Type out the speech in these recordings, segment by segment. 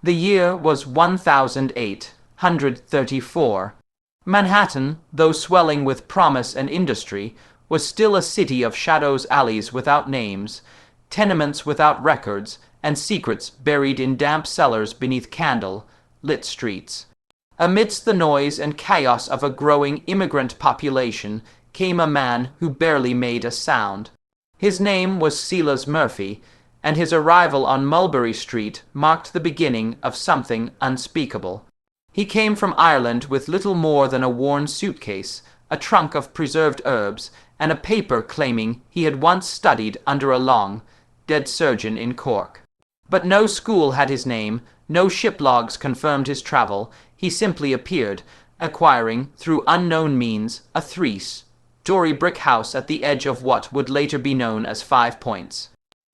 The year was 1834. Manhattan, though swelling with promise and industry, was still a city of shadows, alleys without names, tenements without records, and secrets buried in damp cellars beneath candle-lit streets. Amidst the noise and chaos of a growing immigrant population came a man who barely made a sound. His name was Silas Murphy, and his arrival on Mulberry Street marked the beginning of something unspeakable. He came from Ireland with little more than a worn suitcase, a trunk of preserved herbs, and a paper claiming he had once studied under a long, dead surgeon in Cork. But no school had his name, no ship logs confirmed his travel. He simply appeared, acquiring, through unknown means, a three-story brick house at the edge of what would later be known as 5 Points.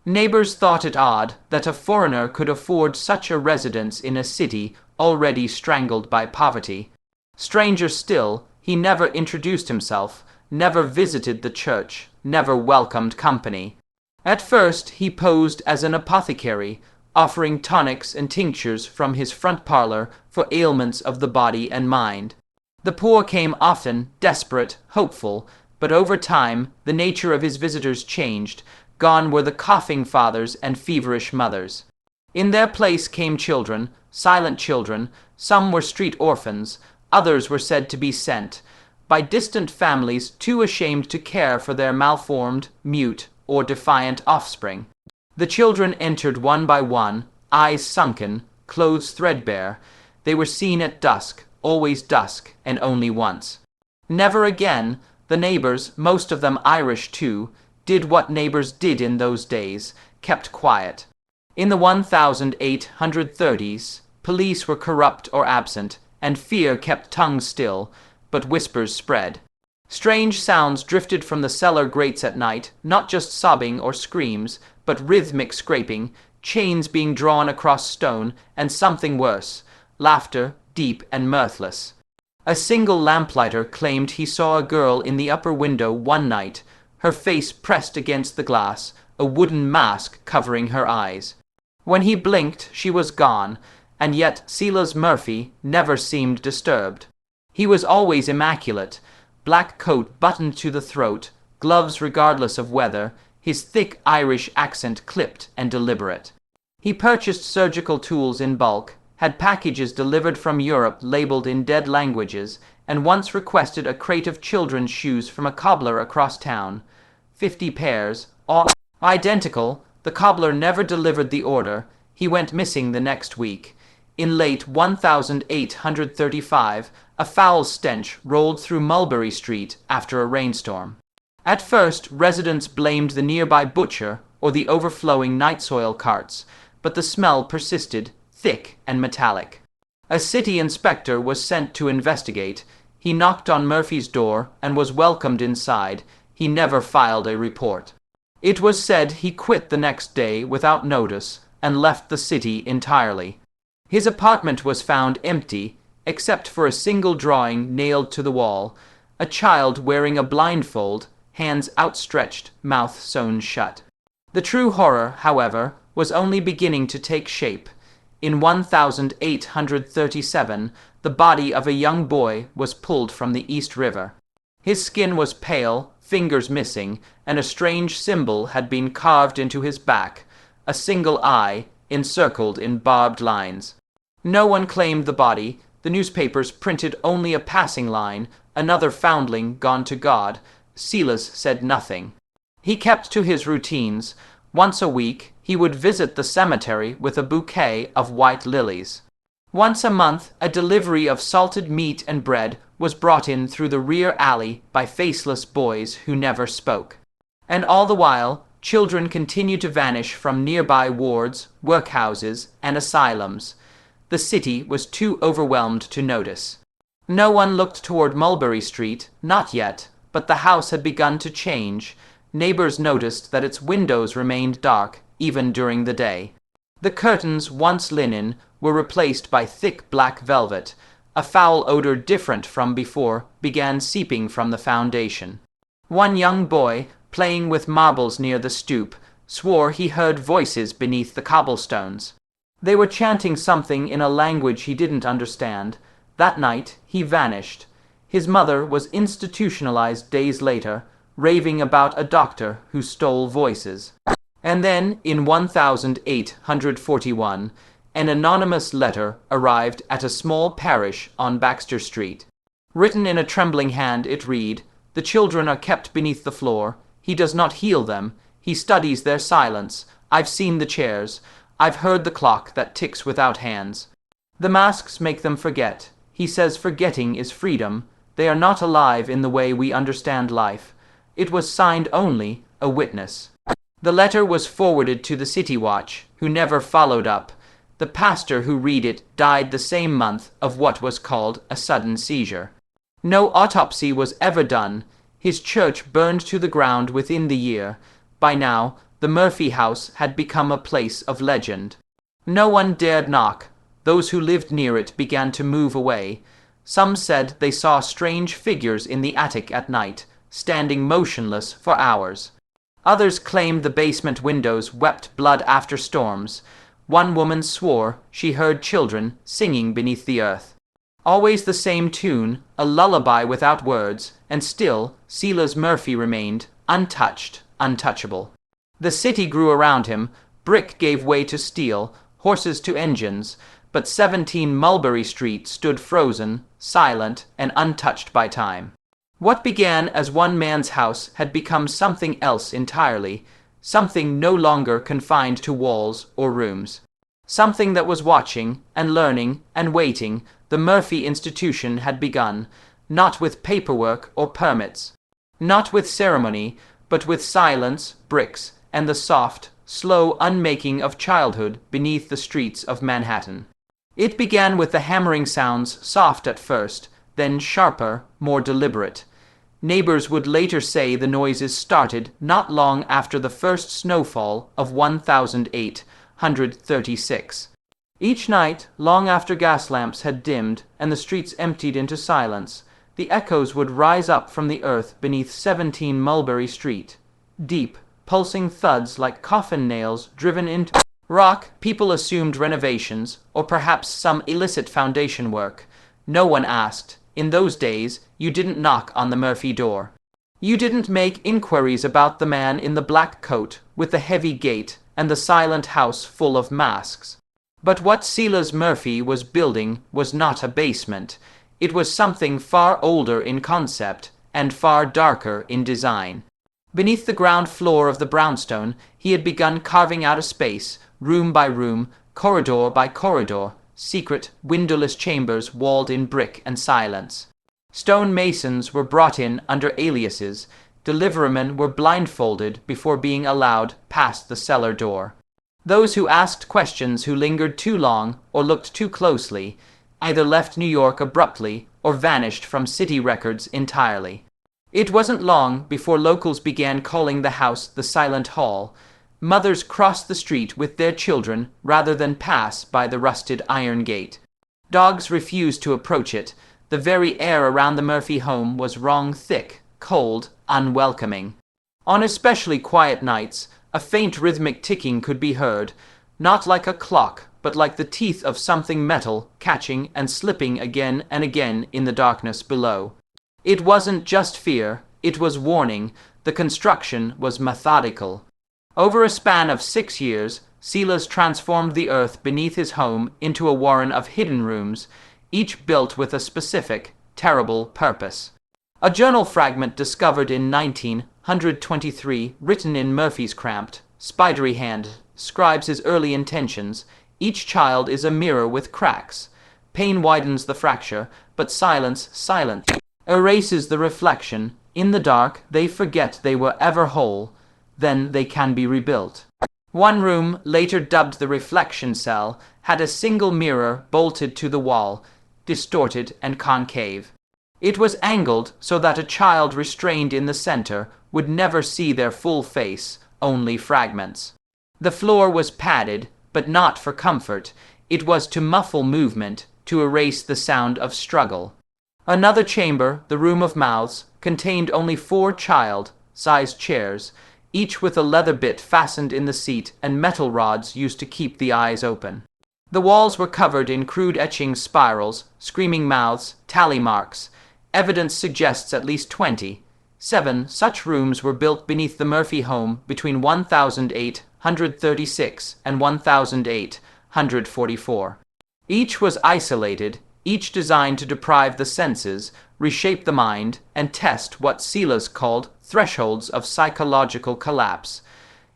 Neighbors thought it odd that a foreigner could afford such a residence in a city already strangled by poverty. Stranger still, he never introduced himself, never visited the church, never welcomed company. At first he posed as an apothecary, offering tonics and tinctures from his front parlor for ailments of the body and mind. The poor came often, desperate, hopeful, but over time the nature of his visitors changed. Gone were the coughing fathers and feverish mothers. In their place came children, silent children. Some were street orphans, others were said to be sent by distant families too ashamed to care for their malformed, mute, or defiant offspring. The children entered one by one, eyes sunken, clothes threadbare. They were seen at dusk, always dusk, and only once. Never again. The neighbors, most of them Irish too, did what neighbors did in those days, kept quiet. In the 1830s, police were corrupt or absent, and fear kept tongues still, but whispers spread. Strange sounds drifted from the cellar grates at night, not just sobbing or screams, but rhythmic scraping, chains being drawn across stone, and something worse, laughter, deep and mirthless. A single lamplighter claimed he saw a girl in the upper window one night, her face pressed against the glass, a wooden mask covering her eyes. When he blinked, she was gone, and yet Silas Murphy never seemed disturbed. He was always immaculate, black coat buttoned to the throat, gloves regardless of weather, his thick Irish accent clipped and deliberate. He purchased surgical tools in bulk, had packages delivered from Europe labeled in dead languages, and once requested a crate of children's shoes from a cobbler across town. 50 pairs, all identical. The cobbler never delivered the order. He went missing the next week. In late 1835, a foul stench rolled through Mulberry Street after a rainstorm. At first, residents blamed the nearby butcher or the overflowing night soil carts, but the smell persisted, thick and metallic. A city inspector was sent to investigate. He knocked on Murphy's door and was welcomed inside. He never filed a report. It was said he quit the next day without notice and left the city entirely. His apartment was found empty, except for a single drawing nailed to the wall, a child wearing a blindfold, hands outstretched, mouth sewn shut. The true horror, however, was only beginning to take shape. In 1837, the body of a young boy was pulled from the East River. His skin was pale, fingers missing, and a strange symbol had been carved into his back, a single eye encircled in barbed lines. No one claimed the body. The newspapers printed only a passing line, another foundling gone to God. Silas said nothing. He kept to his routines. Once a week, he would visit the cemetery with a bouquet of white lilies. Once a month, a delivery of salted meat and bread was brought in through the rear alley by faceless boys who never spoke. And all the while, children continued to vanish from nearby wards, workhouses, and asylums. The city was too overwhelmed to notice. No one looked toward Mulberry Street, not yet, but the house had begun to change. Neighbors noticed that its windows remained dark, even during the day. The curtains, once linen, were replaced by thick black velvet. A foul odor different from before began seeping from the foundation. One young boy, playing with marbles near the stoop, swore he heard voices beneath the cobblestones. They were chanting something in a language he didn't understand. That night, he vanished. His mother was institutionalized days later, raving about a doctor who stole voices. And then, in 1841, an anonymous letter arrived at a small parish on Baxter Street. Written in a trembling hand, it read, "The children are kept beneath the floor. He does not heal them. He studies their silence. I've seen the chairs. I've heard the clock that ticks without hands. The masks make them forget. He says forgetting is freedom. They are not alive in the way we understand life. It was signed only, a witness." The letter was forwarded to the City Watch, who never followed up. The pastor who read it died the same month of what was called a sudden seizure. No autopsy was ever done. His church burned to the ground within the year. By now, the Murphy house had become a place of legend. No one dared knock. Those who lived near it began to move away. Some said they saw strange figures in the attic at night, standing motionless for hours. Others claimed the basement windows wept blood after storms. One woman swore she heard children singing beneath the earth. Always the same tune, a lullaby without words, and still Silas Murphy remained, untouched, untouchable. The city grew around him, brick gave way to steel, horses to engines, but 17 Mulberry Street stood frozen, silent, and untouched by time. What began as one man's house had become something else entirely, something no longer confined to walls or rooms. Something that was watching, and learning, and waiting. The Murphy institution had begun, not with paperwork or permits, not with ceremony, but with silence, bricks, and the soft, slow unmaking of childhood beneath the streets of Manhattan. It began with the hammering sounds, soft at first, then sharper, more deliberate. Neighbors would later say the noises started not long after the first snowfall of 1836. Each night, long after gas lamps had dimmed and the streets emptied into silence, the echoes would rise up from the earth beneath 17 Mulberry Street. Deep, pulsing thuds like coffin nails driven into rock. People assumed renovations, or perhaps some illicit foundation work. No one asked. In those days, you didn't knock on the Murphy door. You didn't make inquiries about the man in the black coat with the heavy gait and the silent house full of masks. But what Silas Murphy was building was not a basement. It was something far older in concept and far darker in design. Beneath the ground floor of the brownstone, he had begun carving out a space, room by room, corridor by corridor, secret, windowless chambers walled in brick and silence. Stone masons were brought in under aliases. Deliverymen were blindfolded before being allowed past the cellar door. Those who asked questions who lingered too long or looked too closely either left New York abruptly or vanished from city records entirely. It wasn't long before locals began calling the house the Silent Hall. Mothers crossed the street with their children rather than pass by the rusted iron gate. Dogs refused to approach it. The very air around the Murphy home was wrong thick, cold, unwelcoming. On especially quiet nights, a faint rhythmic ticking could be heard, not like a clock, but like the teeth of something metal catching and slipping again and again in the darkness below. It wasn't just fear, it was warning. The construction was methodical. Over a span of 6 years, Silas transformed the earth beneath his home into a warren of hidden rooms, each built with a specific, terrible purpose. A journal fragment discovered in 1923, written in Murphy's cramped, spidery hand, describes his early intentions. Each child is a mirror with cracks. Pain widens the fracture, but silence erases the reflection. In the dark, they forget they were ever whole. Then they can be rebuilt. One room, later dubbed the reflection cell, had a single mirror bolted to the wall, distorted and concave. It was angled so that a child restrained in the center would never see their full face, only fragments. The floor was padded, but not for comfort. It was to muffle movement, to erase the sound of struggle. Another chamber, the Room of Mouths, contained only 4 child-sized chairs, each with a leather bit fastened in the seat and metal rods used to keep the eyes open. The walls were covered in crude etching spirals, screaming mouths, tally marks. Evidence suggests at least 27 such rooms were built beneath the Murphy home between 1836 and 1844. Each was isolated, each designed to deprive the senses, reshape the mind, and test what Silas called thresholds of psychological collapse.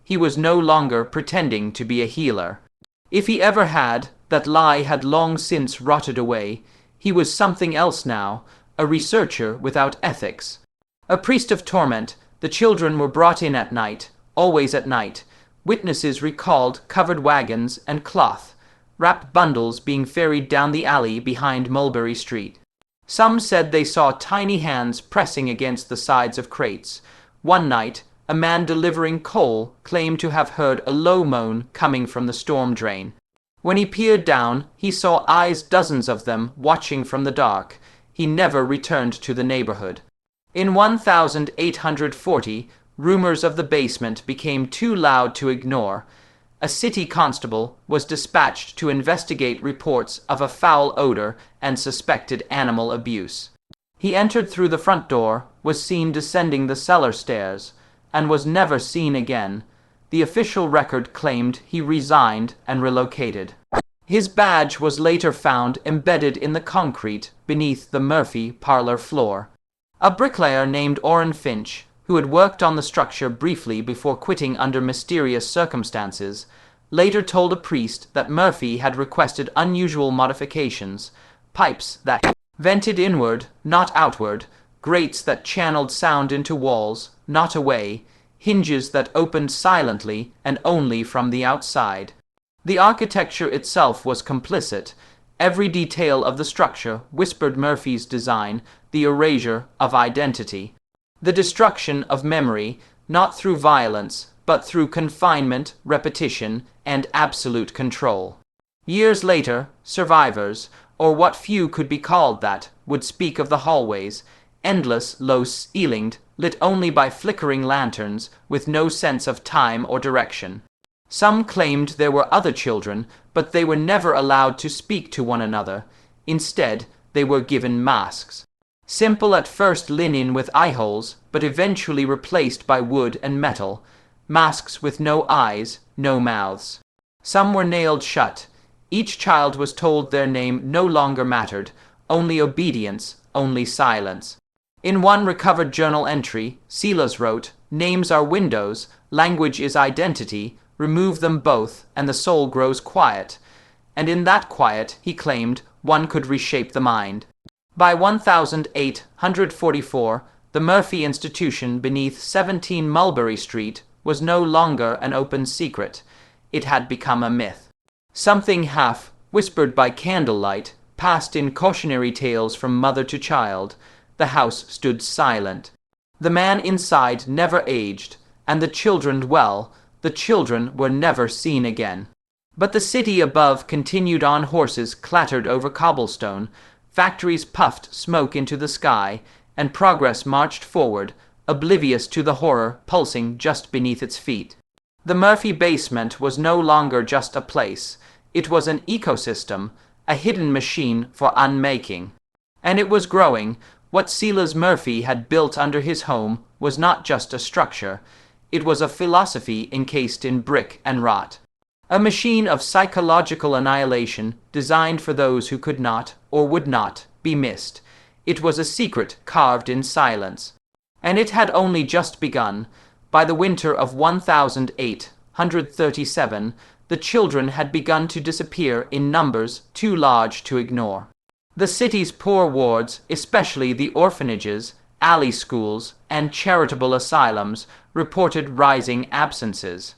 He was no longer pretending to be a healer. If he ever had, that lie had long since rotted away. He was something else now, a researcher without ethics. A priest of torment, the children were brought in at night, always at night. Witnesses recalled covered wagons and cloth, wrapped bundles being ferried down the alley behind Mulberry Street. Some said they saw tiny hands pressing against the sides of crates. One night, a man delivering coal claimed to have heard a low moan coming from the storm drain. When he peered down, he saw eyes, dozens of them, watching from the dark. He never returned to the neighborhood. In 1840, rumors of the basement became too loud to ignore. A city constable was dispatched to investigate reports of a foul odor and suspected animal abuse. He entered through the front door, was seen descending the cellar stairs, and was never seen again. The official record claimed he resigned and relocated. His badge was later found embedded in the concrete beneath the Murphy parlor floor. A bricklayer named Orrin Finch, who had worked on the structure briefly before quitting under mysterious circumstances, later told a priest that Murphy had requested unusual modifications, pipes that vented inward, not outward, grates that channeled sound into walls, not away, hinges that opened silently and only from the outside. The architecture itself was complicit. Every detail of the structure whispered Murphy's design, the erasure of identity, the destruction of memory, not through violence, but through confinement, repetition, and absolute control. Years later, survivors, or what few could be called that, would speak of the hallways, endless, low-ceilinged, lit only by flickering lanterns, with no sense of time or direction. Some claimed there were other children, but they were never allowed to speak to one another. Instead, they were given masks. Simple at first linen with eye-holes, but eventually replaced by wood and metal. Masks with no eyes, no mouths. Some were nailed shut. Each child was told their name no longer mattered, only obedience, only silence. In one recovered journal entry, Silas wrote, "Names are windows, language is identity, remove them both, and the soul grows quiet." And in that quiet, he claimed, one could reshape the mind. By 1844, the Murphy Institution beneath 17 Mulberry Street was no longer an open secret. It had become a myth. Something half whispered by candlelight, passed in cautionary tales from mother to child. The house stood silent. The man inside never aged, and the children, well, the children were never seen again. But the city above continued on. Horses clattered over cobblestone, factories puffed smoke into the sky, and progress marched forward, oblivious to the horror pulsing just beneath its feet. The Murphy basement was no longer just a place. It was an ecosystem, a hidden machine for unmaking. And it was growing. What Silas Murphy had built under his home was not just a structure. It was a philosophy encased in brick and rot. A machine of psychological annihilation designed for those who could not, or would not, be missed. It was a secret carved in silence. And it had only just begun. By the winter of 1837, the children had begun to disappear in numbers too large to ignore. The city's poor wards, especially the orphanages, alley schools, and charitable asylums, reported rising absences.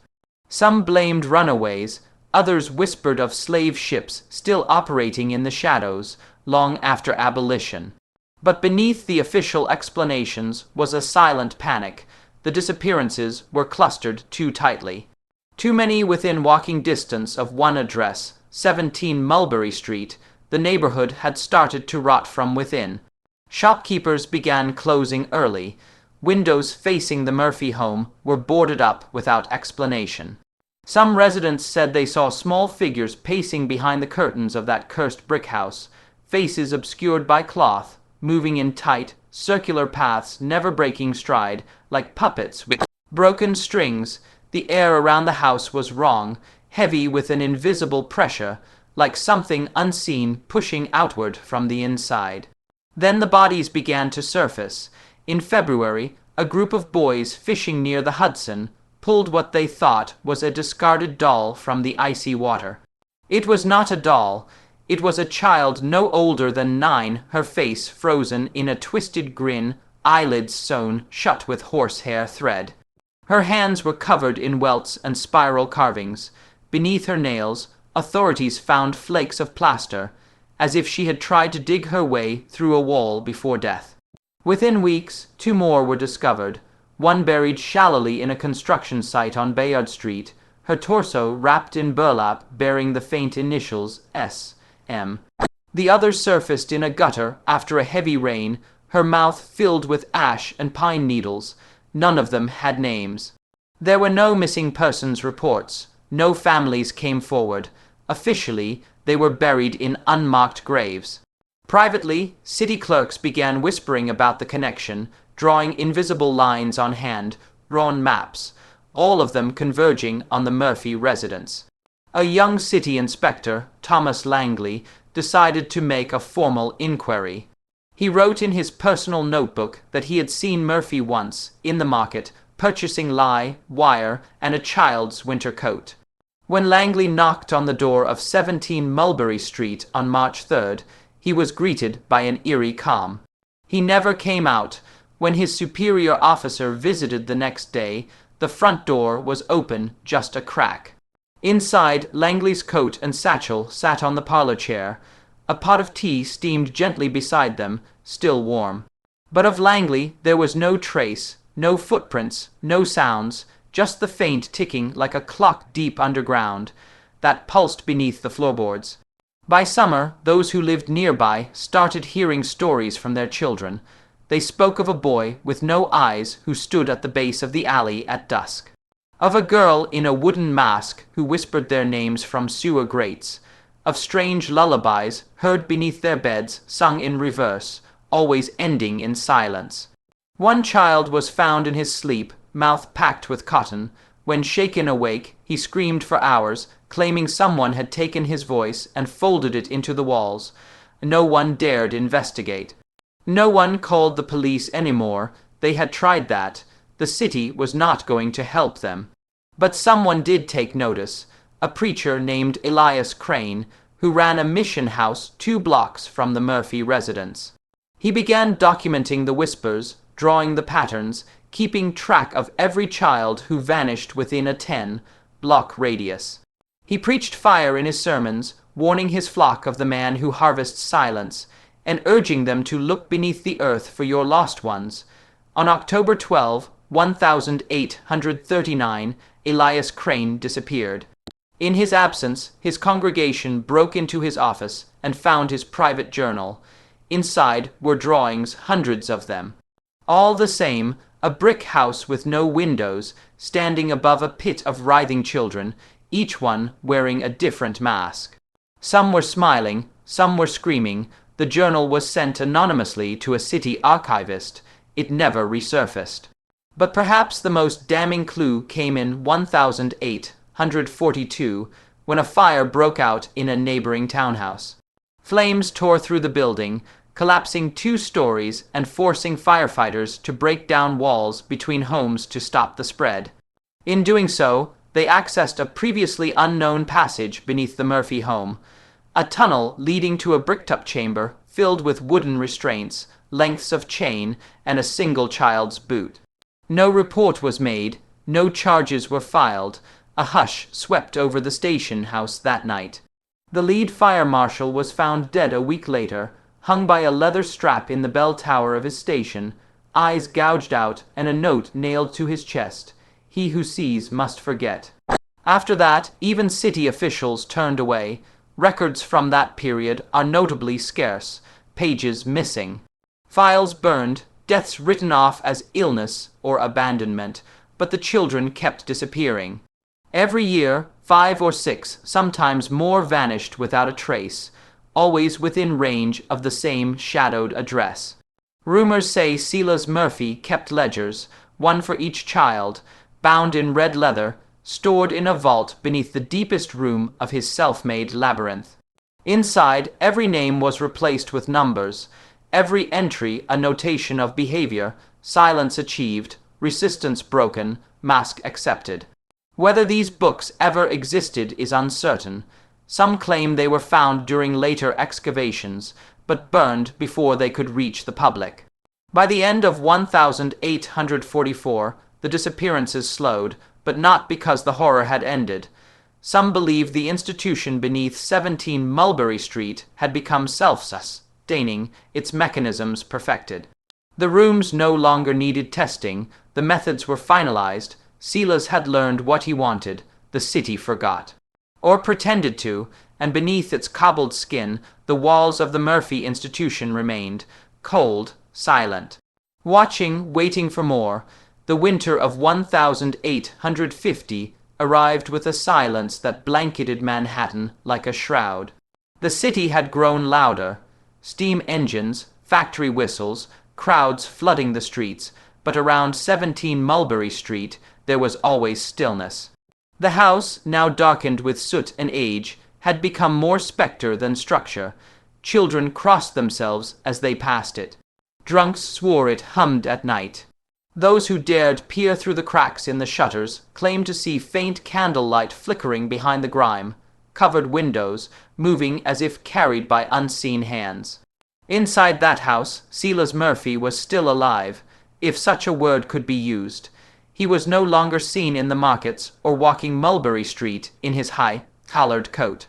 Some blamed runaways, others whispered of slave ships still operating in the shadows long after abolition. But beneath the official explanations was a silent panic. The disappearances were clustered too tightly. Too many within walking distance of one address, 17 Mulberry Street. The neighborhood had started to rot from within. Shopkeepers began closing early. Windows facing the Murphy home were boarded up without explanation. Some residents said they saw small figures pacing behind the curtains of that cursed brick house, faces obscured by cloth, moving in tight, circular paths, never breaking stride, like puppets with broken strings. The air around the house was wrong, heavy with an invisible pressure, like something unseen pushing outward from the inside. Then the bodies began to surface. In February, a group of boys fishing near the Hudson pulled what they thought was a discarded doll from the icy water. It was not a doll. It was a child no older than 9, her face frozen in a twisted grin, eyelids sewn shut with horsehair thread. Her hands were covered in welts and spiral carvings. Beneath her nails, authorities found flakes of plaster, as if she had tried to dig her way through a wall before death. Within weeks, 2 more were discovered, one buried shallowly in a construction site on Bayard Street, her torso wrapped in burlap bearing the faint initials S.M. The other surfaced in a gutter after a heavy rain, her mouth filled with ash and pine needles. None of them had names. There were no missing persons reports. No families came forward. Officially, they were buried in unmarked graves. Privately, city clerks began whispering about the connection, drawing invisible lines on hand, drawn maps, all of them converging on the Murphy residence. A young city inspector, Thomas Langley, decided to make a formal inquiry. He wrote in his personal notebook that he had seen Murphy once, in the market, purchasing lye, wire, and a child's winter coat. When Langley knocked on the door of 17 Mulberry Street on March 3rd, he was greeted by an eerie calm. He never came out. When his superior officer visited the next day, the front door was open just a crack. Inside, Langley's coat and satchel sat on the parlor chair. A pot of tea steamed gently beside them, still warm. But of Langley there was no trace, no footprints, no sounds, just the faint ticking like a clock deep underground, that pulsed beneath the floorboards. By summer, those who lived nearby started hearing stories from their children. They spoke of a boy with no eyes who stood at the base of the alley at dusk, of a girl in a wooden mask who whispered their names from sewer grates, of strange lullabies heard beneath their beds, sung in reverse, always ending in silence. One child was found in his sleep, mouth packed with cotton. When shaken awake, he screamed for hours, claiming someone had taken his voice and folded it into the walls. No one dared investigate. No one called the police anymore. They had tried that. The city was not going to help them. But someone did take notice. A preacher named Elias Crane, who ran a mission house 2 blocks from the Murphy residence. He began documenting the whispers, drawing the patterns, keeping track of every child who vanished within a 10-block radius. He preached fire in his sermons, warning his flock of the man who harvests silence, and urging them to look beneath the earth for your lost ones. On October 12, 1839, Elias Crane disappeared. In his absence, his congregation broke into his office and found his private journal. Inside were drawings, hundreds of them. All the same, a brick house with no windows, standing above a pit of writhing children, each one wearing a different mask. Some were smiling, some were screaming. The journal was sent anonymously to a city archivist. It never resurfaced. But perhaps the most damning clue came in 1842, when a fire broke out in a neighboring townhouse. Flames tore through the building, collapsing 2 stories and forcing firefighters to break down walls between homes to stop the spread. In doing so, they accessed a previously unknown passage beneath the Murphy home, a tunnel leading to a bricked-up chamber filled with wooden restraints, lengths of chain, and a single child's boot. No report was made, no charges were filed. A hush swept over the station house that night. The lead fire marshal was found dead a week later, hung by a leather strap in the bell tower of his station, eyes gouged out and a note nailed to his chest. He who sees must forget. After that, even city officials turned away. Records from that period are notably scarce, pages missing. Files burned, deaths written off as illness or abandonment, but the children kept disappearing. Every year, 5 or 6, sometimes more, vanished without a trace, always within range of the same shadowed address. Rumors say Silas Murphy kept ledgers, one for each child, bound in red leather, stored in a vault beneath the deepest room of his self-made labyrinth. Inside, every name was replaced with numbers, every entry a notation of behavior, silence achieved, resistance broken, mask accepted. Whether these books ever existed is uncertain. Some claim they were found during later excavations, but burned before they could reach the public. By the end of 1844, the disappearances slowed, but not because the horror had ended. Some believed the institution beneath 17 Mulberry Street had become self-sustaining, its mechanisms perfected. The rooms no longer needed testing, the methods were finalized, Silas had learned what he wanted, the city forgot. Or pretended to, and beneath its cobbled skin, the walls of the Murphy institution remained, cold, silent. Watching, waiting for more, the winter of 1850 arrived with a silence that blanketed Manhattan like a shroud. The city had grown louder, steam engines, factory whistles, crowds flooding the streets, but around 17 Mulberry Street there was always stillness. The house, now darkened with soot and age, had become more spectre than structure. Children crossed themselves as they passed it. Drunks swore it hummed at night. Those who dared peer through the cracks in the shutters claimed to see faint candlelight flickering behind the grime, covered windows, moving as if carried by unseen hands. Inside that house, Silas Murphy was still alive, if such a word could be used. He was no longer seen in the markets or walking Mulberry Street in his high-collared coat.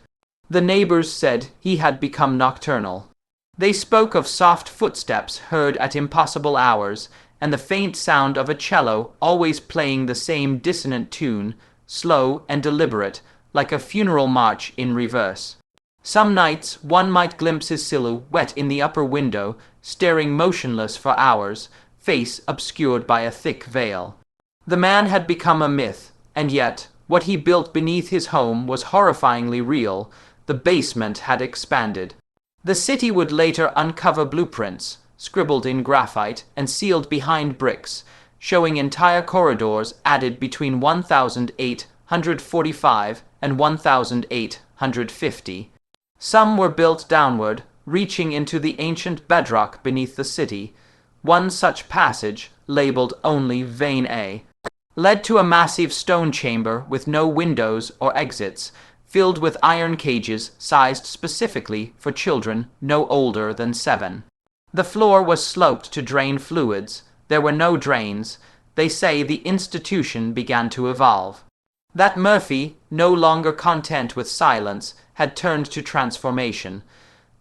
The neighbors said he had become nocturnal. They spoke of soft footsteps heard at impossible hours, and the faint sound of a cello always playing the same dissonant tune, slow and deliberate, like a funeral march in reverse. Some nights one might glimpse his silhouette in the upper window, staring motionless for hours, face obscured by a thick veil. The man had become a myth, and yet what he built beneath his home was horrifyingly real. The basement had expanded. The city would later uncover blueprints, scribbled in graphite and sealed behind bricks, showing entire corridors added between 1845 and 1850. Some were built downward, reaching into the ancient bedrock beneath the city. One such passage, labeled only Vein A, led to a massive stone chamber with no windows or exits, filled with iron cages sized specifically for children no older than 7. The floor was sloped to drain fluids. There were no drains. They say the institution began to evolve. That Murphy, no longer content with silence, had turned to transformation.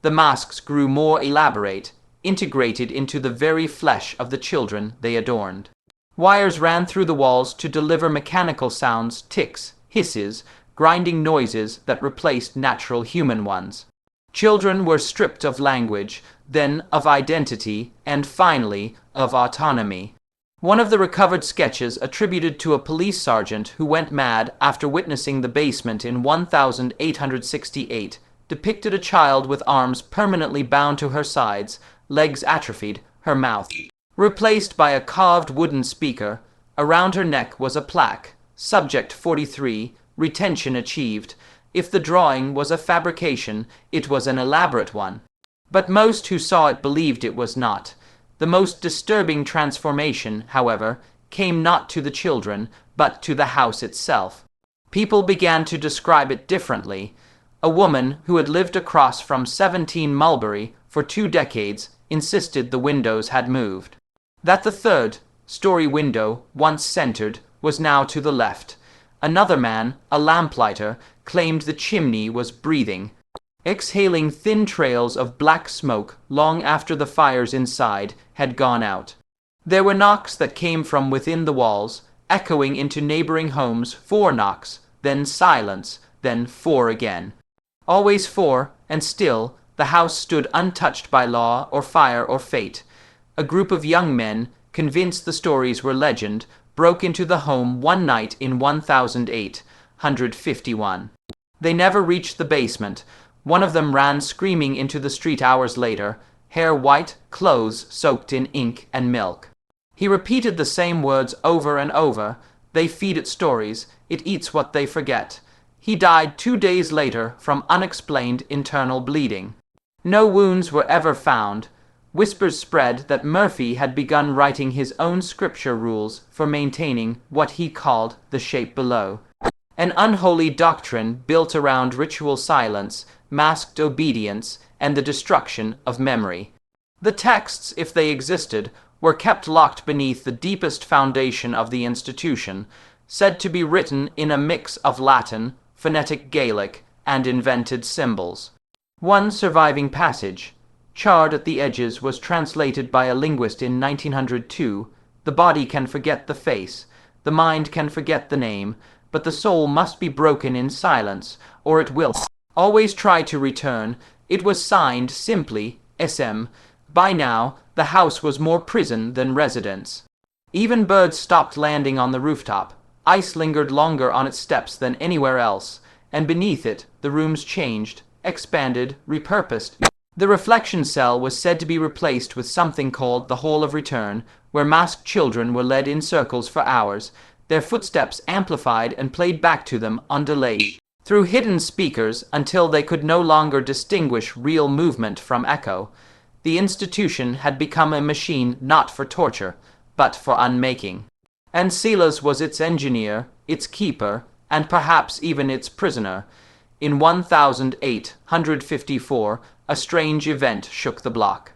The masks grew more elaborate, integrated into the very flesh of the children they adorned. Wires ran through the walls to deliver mechanical sounds, ticks, hisses, grinding noises that replaced natural human ones. Children were stripped of language, then of identity, and finally of autonomy. One of the recovered sketches attributed to a police sergeant who went mad after witnessing the basement in 1868 depicted a child with arms permanently bound to her sides, legs atrophied, her mouth replaced by a carved wooden speaker. Around her neck was a plaque, Subject 43, retention achieved. If the drawing was a fabrication, it was an elaborate one. But most who saw it believed it was not. The most disturbing transformation, however, came not to the children, but to the house itself. People began to describe it differently. A woman who had lived across from 17 Mulberry for 2 decades insisted the windows had moved. That the third-story window, once centered, was now to the left. Another man, a lamplighter, claimed the chimney was breathing, exhaling thin trails of black smoke long after the fires inside had gone out. There were knocks that came from within the walls, echoing into neighboring homes, 4 knocks, then silence, then 4 again. Always 4, and still the house stood untouched by law or fire or fate. A group of young men, convinced the stories were legend, broke into the home one night in 1008, 151. They never reached the basement. One of them ran screaming into the street hours later, hair white, clothes soaked in ink and milk. He repeated the same words over and over. They feed it stories. It eats what they forget. He died 2 days later from unexplained internal bleeding. No wounds were ever found. Whispers spread that Murphy had begun writing his own scripture rules for maintaining what he called the shape below. An unholy doctrine built around ritual silence, masked obedience, and the destruction of memory. The texts, if they existed, were kept locked beneath the deepest foundation of the institution, said to be written in a mix of Latin, phonetic Gaelic, and invented symbols. One surviving passage, charred at the edges, was translated by a linguist in 1902. The body can forget the face, the mind can forget the name, but the soul must be broken in silence, or it will always try to return. It was signed simply SM. By now, the house was more prison than residence. Even birds stopped landing on the rooftop. Ice lingered longer on its steps than anywhere else, and beneath it, the rooms changed, expanded, repurposed. The reflection cell was said to be replaced with something called the Hall of Return, where masked children were led in circles for hours, their footsteps amplified and played back to them on delay through hidden speakers until they could no longer distinguish real movement from echo. The institution had become a machine not for torture, but for unmaking. And Silas was its engineer, its keeper, and perhaps even its prisoner. In 1854, a strange event shook the block.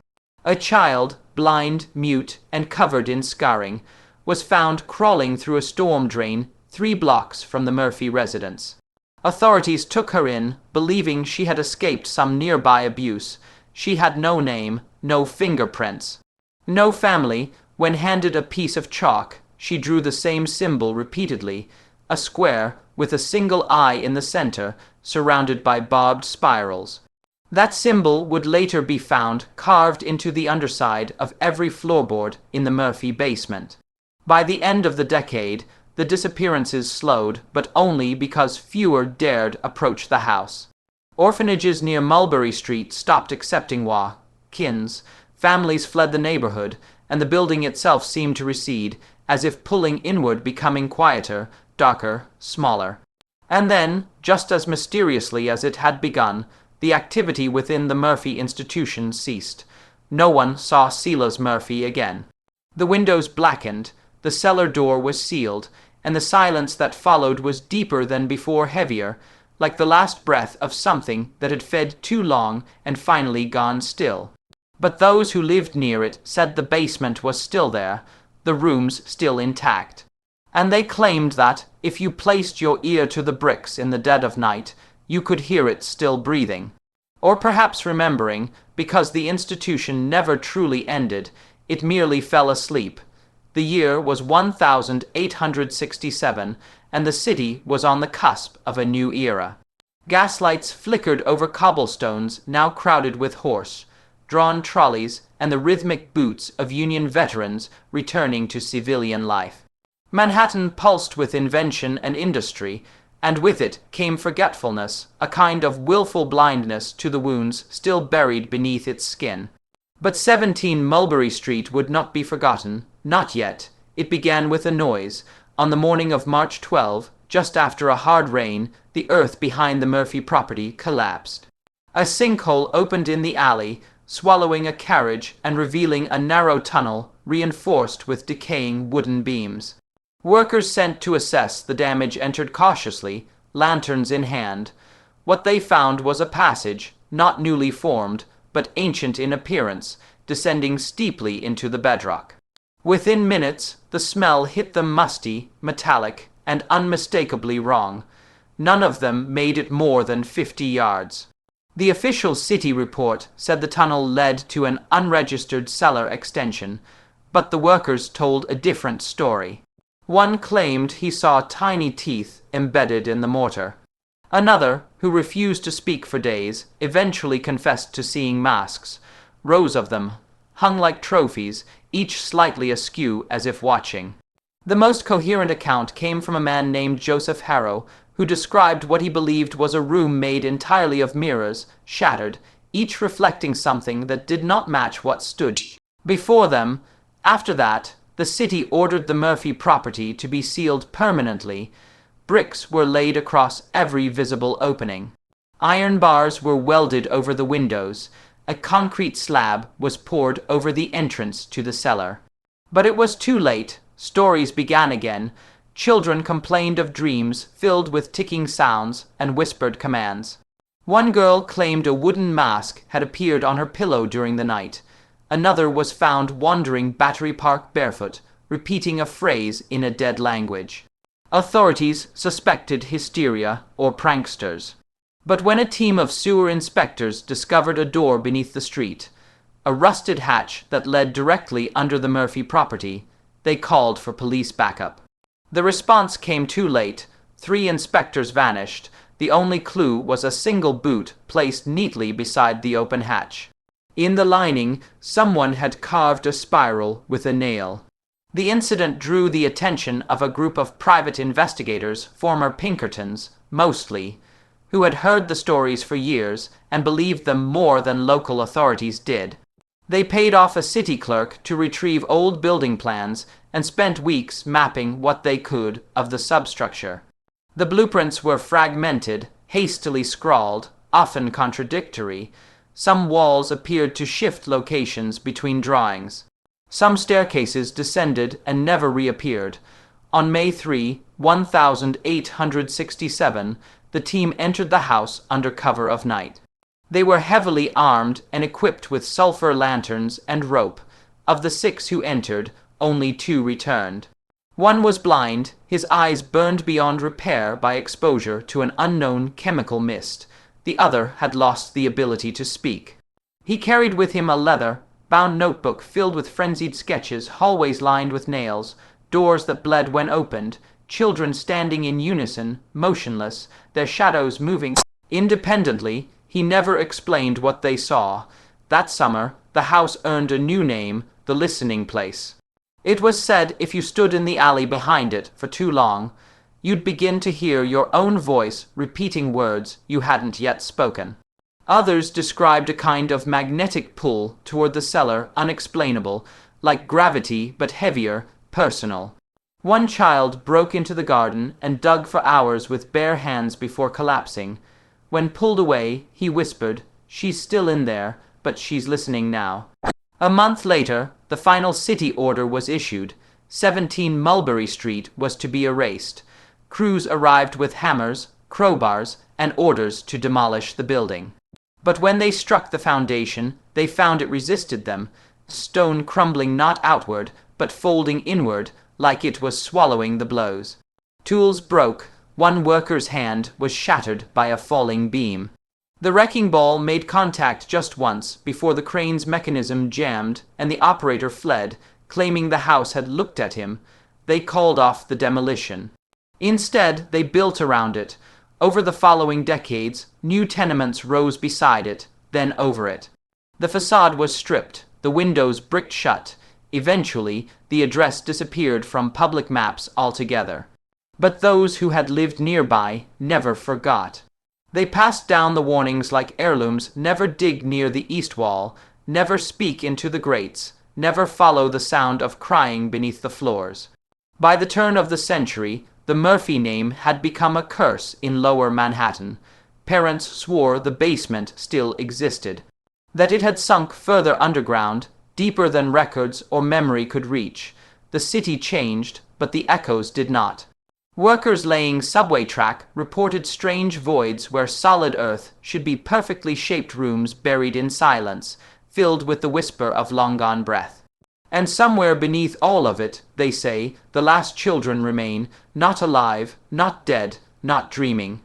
A child, blind, mute, and covered in scarring, was found crawling through a storm drain 3 blocks from the Murphy residence. Authorities took her in, believing she had escaped some nearby abuse. She had no name, no fingerprints, no family. When handed a piece of chalk, she drew the same symbol repeatedly, a square with a single eye in the center, surrounded by barbed spirals. That symbol would later be found carved into the underside of every floorboard in the Murphy basement. By the end of the decade, the disappearances slowed, but only because fewer dared approach the house. Orphanages near Mulberry Street stopped accepting walk-ins. Families fled the neighborhood, and the building itself seemed to recede, as if pulling inward, becoming quieter, darker, smaller. And then, just as mysteriously as it had begun, the activity within the Murphy institution ceased. No one saw Silas Murphy again. The windows blackened, the cellar door was sealed, and the silence that followed was deeper than before, heavier, like the last breath of something that had fed too long and finally gone still. But those who lived near it said the basement was still there, the rooms still intact. And they claimed that, if you placed your ear to the bricks in the dead of night, you could hear it still breathing. Or perhaps remembering, because the institution never truly ended, it merely fell asleep. The year was 1867, and the city was on the cusp of a new era. Gaslights flickered over cobblestones now crowded with horse-drawn trolleys and the rhythmic boots of Union veterans returning to civilian life. Manhattan pulsed with invention and industry, and with it came forgetfulness, a kind of willful blindness to the wounds still buried beneath its skin. But 17 Mulberry Street would not be forgotten, not yet. It began with a noise. On the morning of March 12, just after a hard rain, the earth behind the Murphy property collapsed. A sinkhole opened in the alley, swallowing a carriage and revealing a narrow tunnel reinforced with decaying wooden beams. Workers sent to assess the damage entered cautiously, lanterns in hand. What they found was a passage, not newly formed, but ancient in appearance, descending steeply into the bedrock. Within minutes, the smell hit them musty, metallic, and unmistakably wrong. None of them made it more than 50 yards. The official city report said the tunnel led to an unregistered cellar extension, but the workers told a different story. One claimed he saw tiny teeth embedded in the mortar. Another, who refused to speak for days, eventually confessed to seeing masks, rows of them, hung like trophies, each slightly askew as if watching. The most coherent account came from a man named Joseph Harrow, who described what he believed was a room made entirely of mirrors, shattered, each reflecting something that did not match what stood before them. After that, the city ordered the Murphy property to be sealed permanently. Bricks were laid across every visible opening. Iron bars were welded over the windows. A concrete slab was poured over the entrance to the cellar. But it was too late. Stories began again. Children complained of dreams filled with ticking sounds and whispered commands. One girl claimed a wooden mask had appeared on her pillow during the night. Another was found wandering Battery Park barefoot, repeating a phrase in a dead language. Authorities suspected hysteria or pranksters. But when a team of sewer inspectors discovered a door beneath the street, a rusted hatch that led directly under the Murphy property, they called for police backup. The response came too late. 3 inspectors vanished. The only clue was a single boot placed neatly beside the open hatch. In the lining, someone had carved a spiral with a nail. The incident drew the attention of a group of private investigators, former Pinkertons, mostly, who had heard the stories for years and believed them more than local authorities did. They paid off a city clerk to retrieve old building plans and spent weeks mapping what they could of the substructure. The blueprints were fragmented, hastily scrawled, often contradictory. Some walls appeared to shift locations between drawings. Some staircases descended and never reappeared. On May 3, 1867, the team entered the house under cover of night. They were heavily armed and equipped with sulfur lanterns and rope. Of the 6 who entered, only 2 returned. One was blind, his eyes burned beyond repair by exposure to an unknown chemical mist. The other had lost the ability to speak. He carried with him a leather-bound notebook filled with frenzied sketches, hallways lined with nails, doors that bled when opened, children standing in unison, motionless, their shadows moving independently. He never explained what they saw. That summer, the house earned a new name, the listening place. It was said if you stood in the alley behind it for too long, you'd begin to hear your own voice repeating words you hadn't yet spoken. Others described a kind of magnetic pull toward the cellar, unexplainable, like gravity but heavier, personal. One child broke into the garden and dug for hours with bare hands before collapsing. When pulled away, he whispered, "She's still in there, but she's listening now." A month later, the final city order was issued. 17 Mulberry Street was to be erased. Crews arrived with hammers, crowbars, and orders to demolish the building. But when they struck the foundation, they found it resisted them, stone crumbling not outward, but folding inward, like it was swallowing the blows. Tools broke. One worker's hand was shattered by a falling beam. The wrecking ball made contact just once before the crane's mechanism jammed and the operator fled, claiming the house had looked at him. They called off the demolition. Instead, they built around it. Over the following decades, new tenements rose beside it, then over it. The facade was stripped, the windows bricked shut. Eventually, the address disappeared from public maps altogether. But those who had lived nearby never forgot. They passed down the warnings like heirlooms: never dig near the east wall, never speak into the grates, never follow the sound of crying beneath the floors. By the turn of the century, the Murphy name had become a curse in lower Manhattan. Parents swore the basement still existed, that it had sunk further underground, deeper than records or memory could reach. The city changed, but the echoes did not. Workers laying subway track reported strange voids where solid earth should be perfectly shaped rooms buried in silence, filled with the whisper of long-gone breath. And somewhere beneath all of it, they say, the last children remain, not alive, not dead, not dreaming.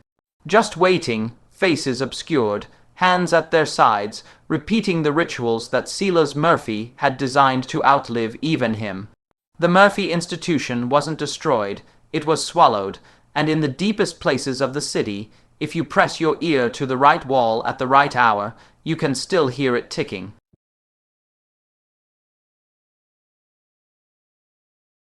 Just waiting, faces obscured, hands at their sides, repeating the rituals that Silas Murphy had designed to outlive even him. The Murphy institution wasn't destroyed, it was swallowed, and in the deepest places of the city, if you press your ear to the right wall at the right hour, you can still hear it ticking.